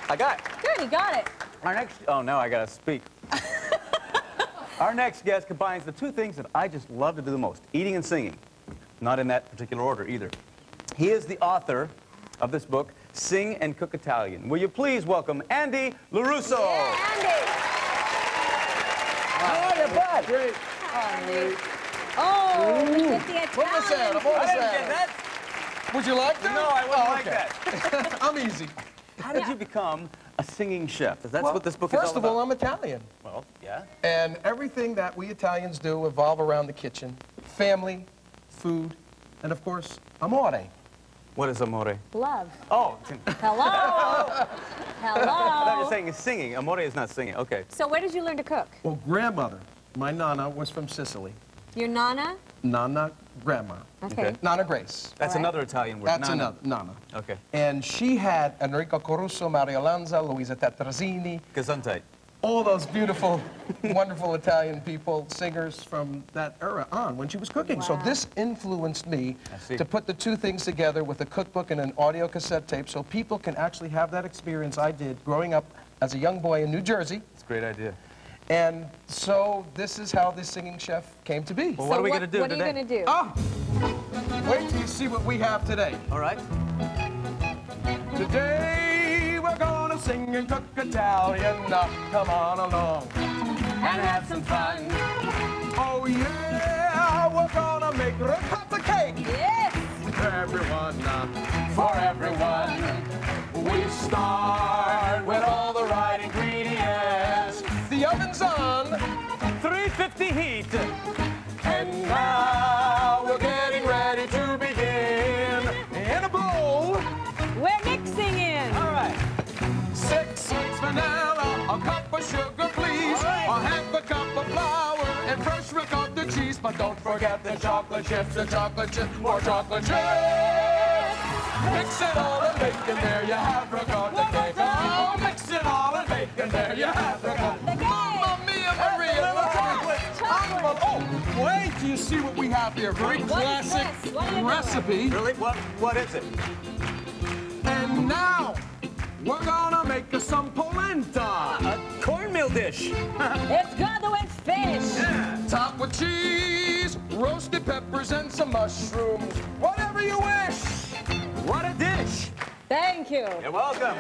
I got it. Good, you got it. Our next, oh no, I gotta speak. Our next guest combines the two things that I just love to do the most, eating and singing. Not in that particular order either. He is the author of this book, Sing and Cook Italian. Will you please welcome Andy LoRusso? Yeah, Andy. How are you, bud? Great. Andy. Oh, we get the Italian. Buonasera, I didn't buonasera. get that. Would you like that? No, I wouldn't like okay. that. I'm easy. How did you become a singing chef? That's Well, what this book is all about. First of all, I'm Italian. Well, yeah. And everything that we Italians do evolve around the kitchen. Family, food, and of course, amore. What is amore? Love. Oh. Hello. I thought you were Hello. saying singing. Amore is not singing. Okay. So where did you learn to cook? Well, grandmother, my Nana, was from Sicily. Your Nana? Nana, grandma. Okay. Nana Grace. That's All right. another Italian word. That's Nana. Nana. Okay. And she had Enrico Caruso, Mario Lanza, Luisa Tetrazzini, Gesundheit. all those beautiful, wonderful Italian people, singers from that era on when she was cooking. So Wow. this influenced me I see. to put the two things together with a cookbook and an audio cassette tape so people can actually have that experience I did growing up as a young boy in New Jersey. It's a great idea. And so this is how the singing chef came to be. Well, what are we going to do What today? are you going to do? Ah! Wait till you see what we have today. All right. Today we're gonna sing and cook Italian. Come on along And have some fun. Oh yeah, we're gonna make ricotta cake Yes. for everyone. For everyone. We start with all the right ingredients. The oven's on, 350 heat. and now we're getting ready to begin. In a bowl, We're mixing in. All right. 6 vanilla, a cup of sugar, please, a half a cup of flour, and fresh ricotta cheese. But don't forget the chocolate chips, more chocolate chips. Mix it all and bake, and there you have ricotta cake. Oh, mix it all and bake, and there you have ricotta. The game. Mamma mia, Maria, look at this. Oh, wait till you see what we have here. Very What is classic this? What are you doing? recipe. Really? What is it? And now, we're gonna make some polenta. A cornmeal dish. It's good with fish. Top with cheese, roasted peppers, and some mushrooms. Whatever you wish. What a dish. Thank you. You're welcome.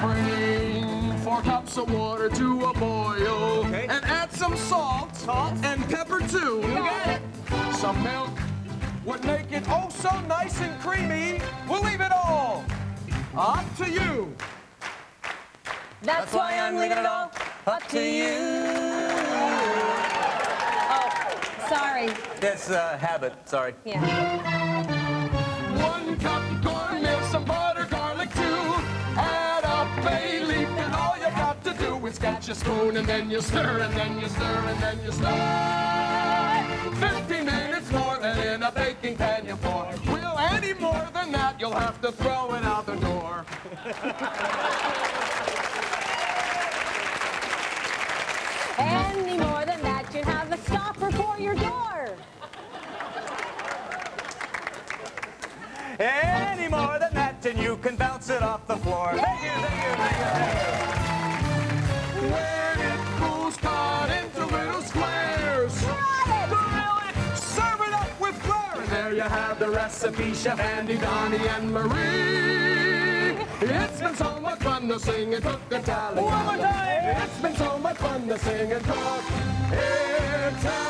Bring 4 cups of water to a boil. Okay. And add some salt. And pepper too. You got it. Some milk would make it oh so nice and creamy. We'll leave it all up to you. That's why I'm leaving it all up to you. Oh, sorry. It's a habit. Sorry. Yeah. 1 cup cornmeal, some butter, garlic too. Add a bay leaf, and all you got to do is catch a spoon, and then you stir, and then you stir, and then you stir. 15 minutes more, and in a baking pan you pour. Will any more than that, you'll have to throw it out the door. Any more than that, you'd have a stopper for your door. Any more than that, and you can bounce it off the floor. Thank you, thank you, thank you, thank you. When it cools, cut into little squares. Grill it, serve it up with flair. And there you have the recipe, Chef Andy, Donny, and Marie. It's been so much fun to sing and cook Italian. One more time. It's been so much fun to sing and cook Italian.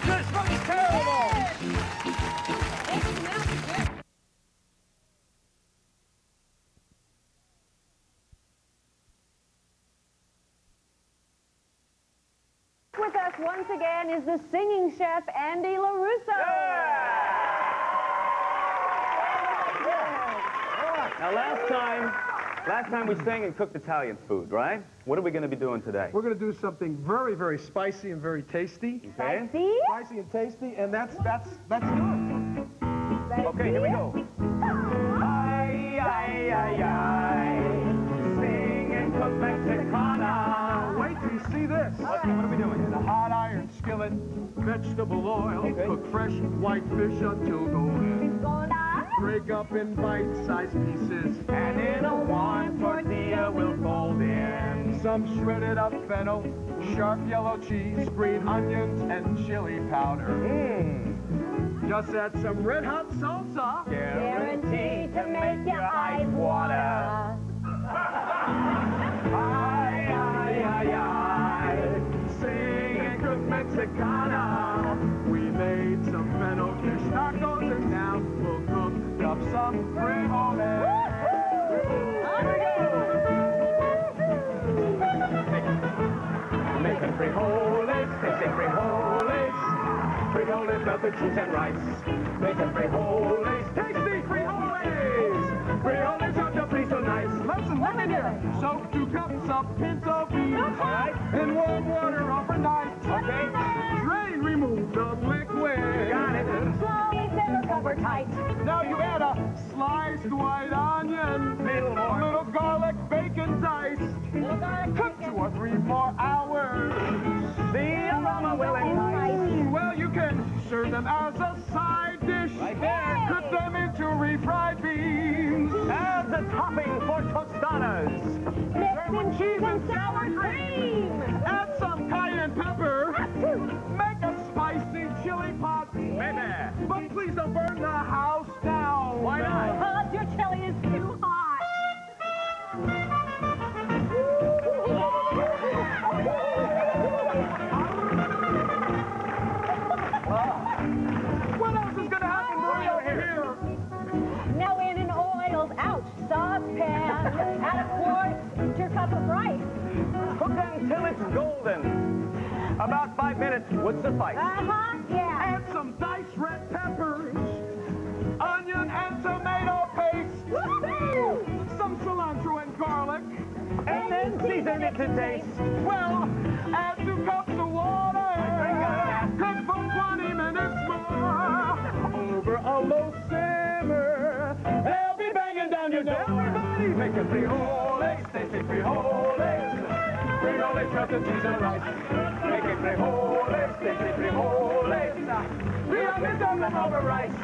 This looks terrible. With us once again is the singing chef, Andy LoRusso. Now, last time, Last time we sang and cooked Italian food, right? What are we going to be doing today? We're going to do something very, very spicy and very tasty. Okay. See? Spicy and tasty, and that's good. Okay, here we go. Ay, ay, ay, ay. Sing and cook Mexicana. Wait till you see this. What are we doing? In a hot iron skillet, vegetable oil, Okay. cook fresh white fish until golden. Break up in bite-sized pieces, And in a one tortilla we'll fold in some shredded up fennel, sharp yellow cheese, green onions, and chili powder. Just add some red hot salsa. Guaranteed to make your eyes water. Ay, ay, ay, ay. Sing and cook Mexicana. We made some fennel fish tacos, and now we'll cook up some frijoles. Making frijoles, tasting frijoles. Frijoles, melted cheese and rice. Making frijoles, tasty frijoles. Frijoles are doubly so nice. Listen, What am I doing? soak 2 cups of pinto beans in warm water overnight. Okay. Drain, remove the liquid. Got it. Slowly simmer, cover tight. Now you add a sliced white onion, Little more. a little garlic, bacon diced. Little garlic Cook bacon. 2 or 3 more hours. The aroma will entice. Well, you can serve them as a side dish. Right there. Cut them into refried beans. As a topping for tostadas. Mixed in cheese and sour cream. Add some cayenne pepper. Make a spicy chili pot. Baby. But please don't burn the house down. Why not? Because your chili is too hot. What else is going to happen while you're here? Now in an oiled out saucepan, add a quart to a cup of rice. Cook until it's golden. About 5 minutes would suffice. Yeah. Add some diced red peppers, onion and tomato paste, some cilantro and garlic, And then season it to taste. well, add 2 cups of water. Cook for 20 minutes more over a low simmer. They'll be banging down your door. Everybody making frijoles, tasty frijoles. Frijoles, melted cheese and rice. Making frijoles, tasty frijoles. Frijoles on the over rice.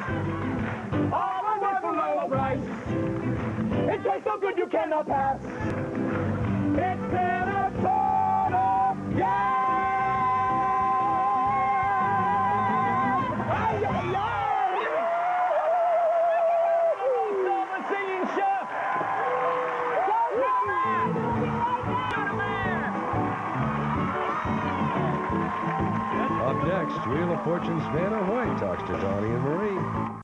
All the way from low rice. It tastes so good you cannot pass. It's Minnesota, yeah! Ay, ay, ay! The singing chef. Up next, Wheel of Fortune's Vanna White talks to Donny and Marie.